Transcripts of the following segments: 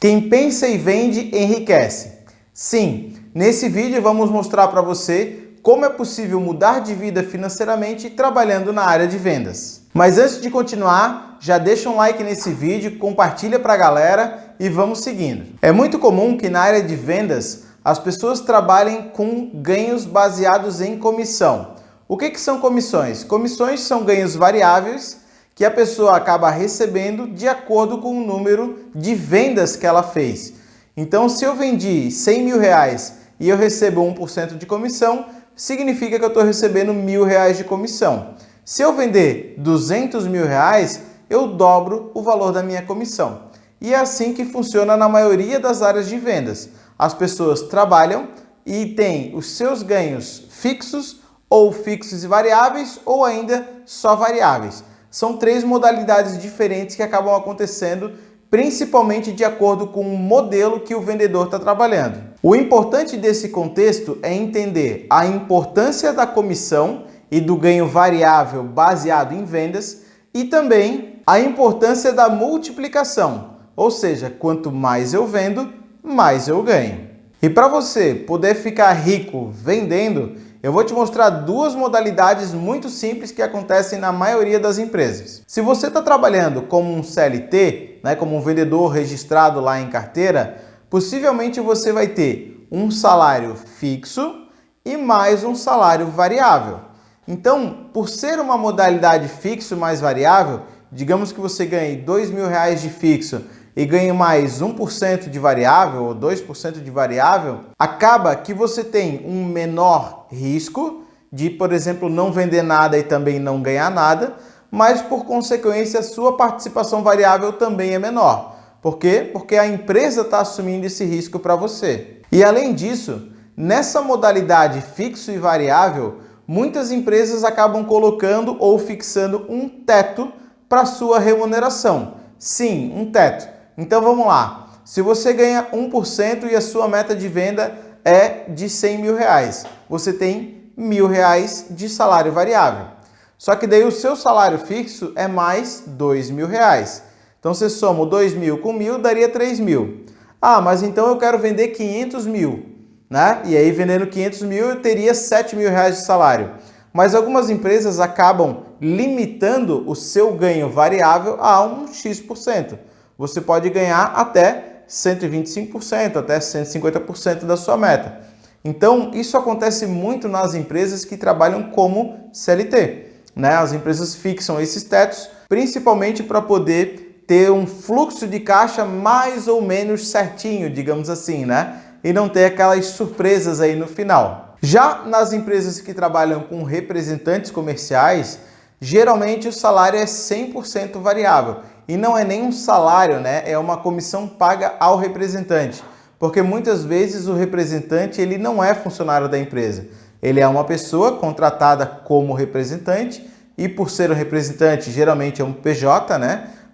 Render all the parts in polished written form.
Quem pensa e vende, enriquece. Sim, nesse vídeo vamos mostrar para você como é possível mudar de vida financeiramente trabalhando na área de vendas. Mas antes de continuar, já deixa um like nesse vídeo, compartilha para a galera e vamos seguindo. É muito comum que na área de vendas as pessoas trabalhem com ganhos baseados em comissão. O que são comissões? Comissões são ganhos variáveis que a pessoa acaba recebendo de acordo com o número de vendas que ela fez. Então, se eu vendi 100 mil reais e eu recebo 1% de comissão, significa que eu estou recebendo R$1.000 de comissão. Se eu vender 200 mil reais, eu dobro o valor da minha comissão. E é assim que funciona na maioria das áreas de vendas. As pessoas trabalham e têm os seus ganhos fixos ou fixos e variáveis ou ainda só variáveis. São três modalidades diferentes que acabam acontecendo, principalmente de acordo com o modelo que o vendedor está trabalhando. O importante desse contexto é entender a importância da comissão e do ganho variável baseado em vendas e também a importância da multiplicação, ou seja, quanto mais eu vendo, mais eu ganho. E para você poder ficar rico vendendo, eu vou te mostrar duas modalidades muito simples que acontecem na maioria das empresas. Se você está trabalhando como um CLT, como um vendedor registrado lá em carteira, possivelmente você vai ter um salário fixo e mais um salário variável. Então, por ser uma modalidade fixo mais variável, digamos que você ganhe R$2.000 de fixo e ganhe mais 1% de variável ou 2% de variável, acaba que você tem um menor risco de, por exemplo, não vender nada e também não ganhar nada, mas por consequência a sua participação variável também é menor. Por quê? Porque a empresa está assumindo esse risco para você. E além disso, nessa modalidade fixo e variável, muitas empresas acabam colocando ou fixando um teto para sua remuneração. Sim, um teto. Então vamos lá, se você ganha 1% e a sua meta de venda é de 100 mil reais, você tem R$1.000 de salário variável. Só que daí o seu salário fixo é mais R$2.000. Então você soma o 2.000 com 1.000, daria 3.000. Ah, mas então eu quero vender 500 mil, né? E aí vendendo 500 mil eu teria R$7.000 de salário. Mas algumas empresas acabam limitando o seu ganho variável a um X%. Você pode ganhar até 125%, até 150% da sua meta. Então, isso acontece muito nas empresas que trabalham como CLT. As empresas fixam esses tetos, principalmente para poder ter um fluxo de caixa mais ou menos certinho, digamos assim, e não ter aquelas surpresas aí no final. Já nas empresas que trabalham com representantes comerciais, geralmente o salário é 100% variável. E não é nem um salário, é uma comissão paga ao representante. Porque muitas vezes o representante ele não é funcionário da empresa. Ele é uma pessoa contratada como representante e por ser um representante, geralmente é um PJ,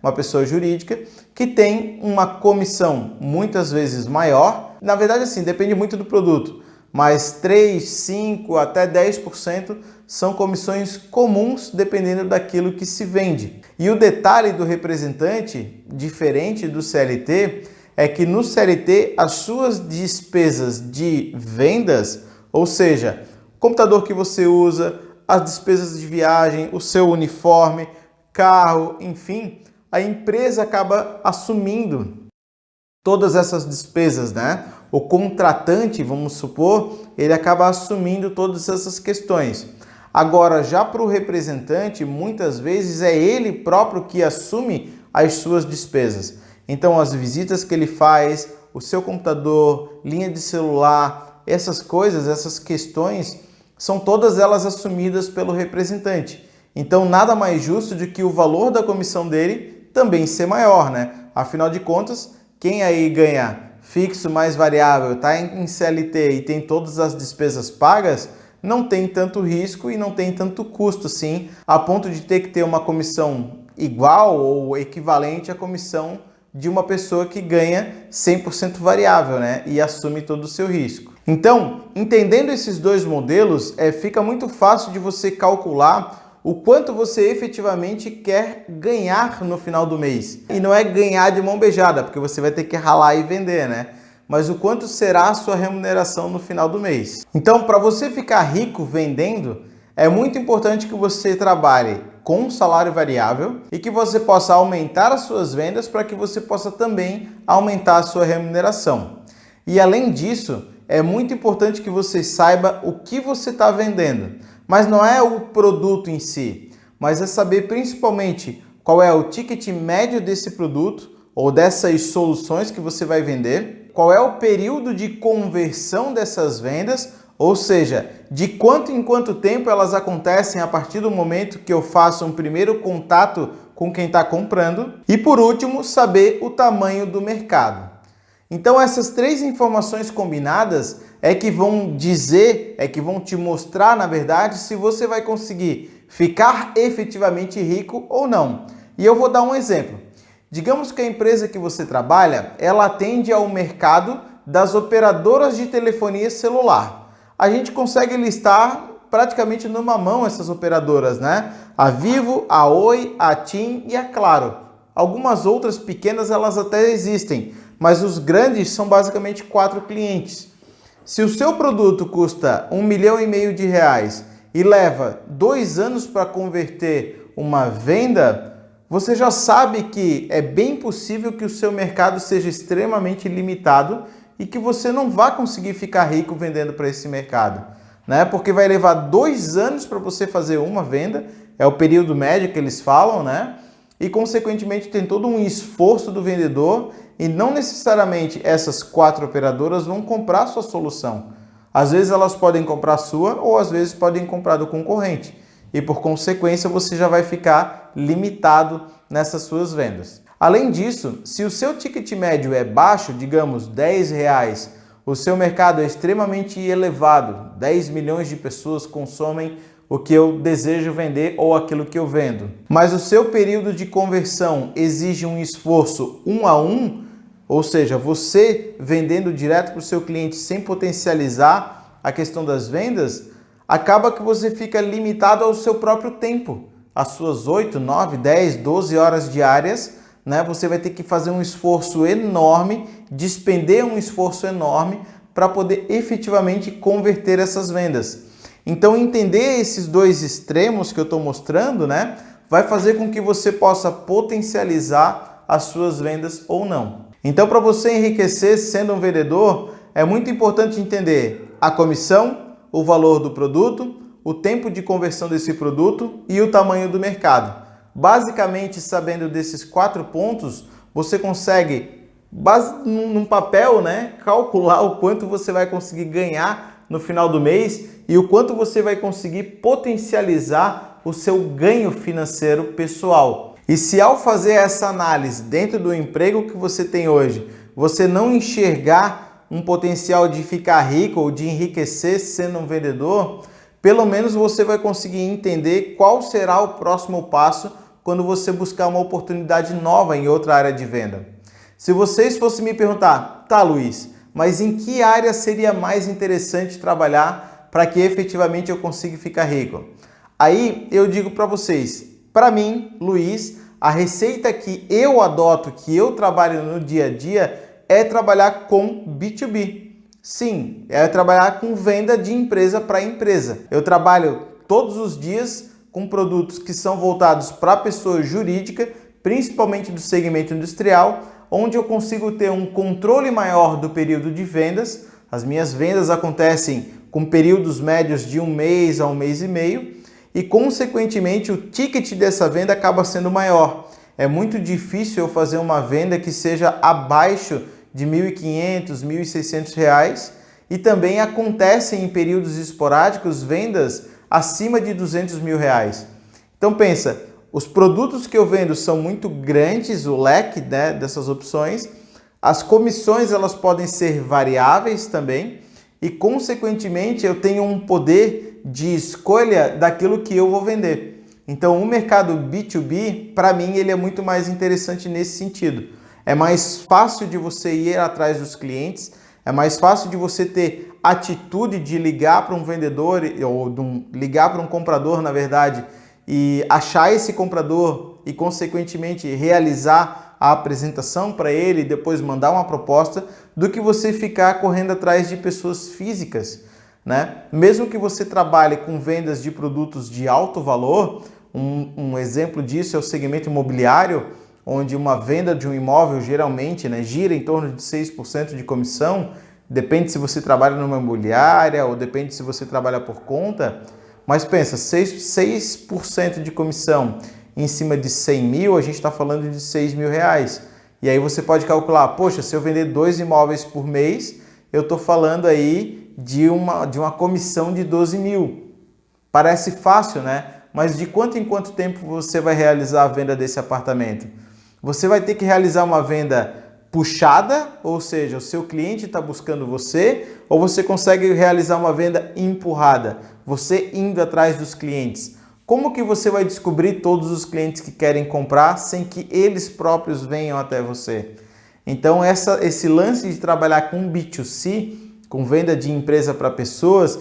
uma pessoa jurídica, que tem uma comissão muitas vezes maior. Na verdade, assim, depende muito do produto. Mas 3, 5 até 10% são comissões comuns dependendo daquilo que se vende. E o detalhe do representante, diferente do CLT, é que no CLT as suas despesas de vendas, ou seja, computador que você usa, as despesas de viagem, o seu uniforme, carro, enfim, a empresa acaba assumindo todas essas despesas, O contratante, vamos supor, ele acaba assumindo todas essas questões. Agora, já para o representante, muitas vezes é ele próprio que assume as suas despesas. Então, as visitas que ele faz, o seu computador, linha de celular, essas coisas, essas questões, são todas elas assumidas pelo representante. Então, nada mais justo do que o valor da comissão dele também ser maior, Afinal de contas, quem aí ganha fixo mais variável, está em CLT e tem todas as despesas pagas, não tem tanto risco e não tem tanto custo, sim, a ponto de ter que ter uma comissão igual ou equivalente à comissão de uma pessoa que ganha 100% variável, e assume todo o seu risco. Então, entendendo esses dois modelos, fica muito fácil de você calcular o quanto você efetivamente quer ganhar no final do mês. E não é ganhar de mão beijada, porque você vai ter que ralar e vender, né? Mas o quanto será a sua remuneração no final do mês. Então, para você ficar rico vendendo, é muito importante que você trabalhe com um salário variável e que você possa aumentar as suas vendas para que você possa também aumentar a sua remuneração. E além disso, é muito importante que você saiba o que você está vendendo. Mas não é o produto em si, mas é saber principalmente qual é o ticket médio desse produto ou dessas soluções que você vai vender, qual é o período de conversão dessas vendas, ou seja, de quanto em quanto tempo elas acontecem a partir do momento que eu faço um primeiro contato com quem está comprando. E por último, saber o tamanho do mercado. Então essas três informações combinadas é que vão dizer, é que vão te mostrar, na verdade, se você vai conseguir ficar efetivamente rico ou não. E eu vou dar um exemplo. Digamos que a empresa que você trabalha, ela atende ao mercado das operadoras de telefonia celular. A gente consegue listar praticamente numa mão essas operadoras, né? A Vivo, a Oi, a TIM e a Claro. Algumas outras pequenas elas até existem, mas os grandes são basicamente 4 clientes. Se o seu produto custa R$1,5 milhão e leva 2 anos para converter uma venda, você já sabe que é bem possível que o seu mercado seja extremamente limitado e que você não vai conseguir ficar rico vendendo para esse mercado, né? Porque vai levar 2 anos para você fazer uma venda, é o período médio que eles falam, né? E consequentemente tem todo um esforço do vendedor e não necessariamente essas 4 operadoras vão comprar a sua solução. Às vezes elas podem comprar a sua ou às vezes podem comprar do concorrente. E por consequência você já vai ficar limitado nessas suas vendas. Além disso, se o seu ticket médio é baixo, digamos R$10, o seu mercado é extremamente elevado, 10 milhões de pessoas consomem o que eu desejo vender ou aquilo que eu vendo. Mas o seu período de conversão exige um esforço 1 a 1, ou seja, você vendendo direto para o seu cliente sem potencializar a questão das vendas, acaba que você fica limitado ao seu próprio tempo. As suas 8, 9, 10, 12 horas diárias, né? Você vai ter que fazer um esforço enorme, despender um esforço enorme para poder efetivamente converter essas vendas. Então, entender esses dois extremos que eu estou mostrando, né, vai fazer com que você possa potencializar as suas vendas ou não. Então, para você enriquecer sendo um vendedor, é muito importante entender a comissão, o valor do produto, o tempo de conversão desse produto e o tamanho do mercado. Basicamente, sabendo desses 4 pontos, você consegue, num papel, né, calcular o quanto você vai conseguir ganhar no final do mês e o quanto você vai conseguir potencializar o seu ganho financeiro pessoal. E se ao fazer essa análise dentro do emprego que você tem hoje, você não enxergar um potencial de ficar rico ou de enriquecer sendo um vendedor, pelo menos você vai conseguir entender qual será o próximo passo quando você buscar uma oportunidade nova em outra área de venda. Se vocês fossem me perguntar, tá, Luiz, mas em que área seria mais interessante trabalhar para que efetivamente eu consiga ficar rico? Aí eu digo para vocês, para mim, Luiz, a receita que eu adoto, que eu trabalho no dia a dia, é trabalhar com B2B. Sim, é trabalhar com venda de empresa para empresa. Eu trabalho todos os dias com produtos que são voltados para a pessoa jurídica, principalmente do segmento industrial, onde eu consigo ter um controle maior do período de vendas. As minhas vendas acontecem com períodos médios de 1 mês a 1 mês e meio e, consequentemente, o ticket dessa venda acaba sendo maior. É muito difícil eu fazer uma venda que seja abaixo de R$ 1.500, R$ 1.600 e também acontecem em períodos esporádicos vendas acima de R$200 mil. Então pensa, os produtos que eu vendo são muito grandes, o leque, né, dessas opções, as comissões elas podem ser variáveis também e consequentemente eu tenho um poder de escolha daquilo que eu vou vender. Então o mercado B2B, para mim, ele é muito mais interessante nesse sentido. É mais fácil de você ir atrás dos clientes, é mais fácil de você ter atitude de ligar para um vendedor ou ligar para um comprador, na verdade, e achar esse comprador e, consequentemente, realizar a apresentação para ele e depois mandar uma proposta, do que você ficar correndo atrás de pessoas físicas, né? Mesmo que você trabalhe com vendas de produtos de alto valor, um exemplo disso é o segmento imobiliário, onde uma venda de um imóvel geralmente, né, gira em torno de 6% de comissão, depende se você trabalha numa imobiliária ou depende se você trabalha por conta, mas pensa, 6% de comissão em cima de 100 mil, a gente está falando de 6 mil reais. E aí você pode calcular, poxa, se eu vender 2 imóveis por mês, eu estou falando aí de uma comissão de 12 mil. Parece fácil, né? Mas de quanto em quanto tempo você vai realizar a venda desse apartamento? Você vai ter que realizar uma venda puxada, ou seja, o seu cliente está buscando você, ou você consegue realizar uma venda empurrada, você indo atrás dos clientes. Como que você vai descobrir todos os clientes que querem comprar sem que eles próprios venham até você? Então esse lance de trabalhar com B2C, com venda de empresa para pessoas,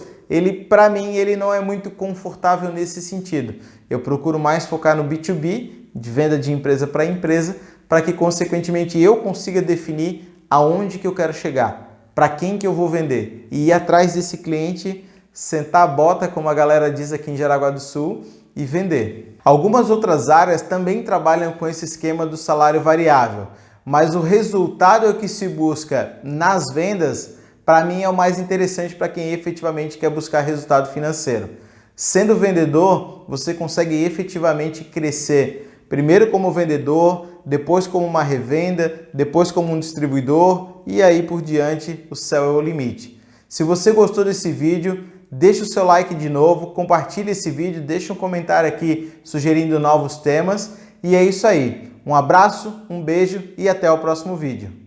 para mim, ele não é muito confortável nesse sentido. Eu procuro mais focar no B2B, de venda de empresa para empresa, para que, consequentemente, eu consiga definir aonde que eu quero chegar, para quem que eu vou vender, e ir atrás desse cliente, sentar a bota, como a galera diz aqui em Jaraguá do Sul, e vender. Algumas outras áreas também trabalham com esse esquema do salário variável, mas o resultado que se busca nas vendas, para mim, é o mais interessante para quem efetivamente quer buscar resultado financeiro. Sendo vendedor, você consegue efetivamente crescer, primeiro como vendedor, depois como uma revenda, depois como um distribuidor e aí por diante o céu é o limite. Se você gostou desse vídeo, deixa o seu like de novo, compartilhe esse vídeo, deixa um comentário aqui sugerindo novos temas e é isso aí. Um abraço, um beijo e até o próximo vídeo.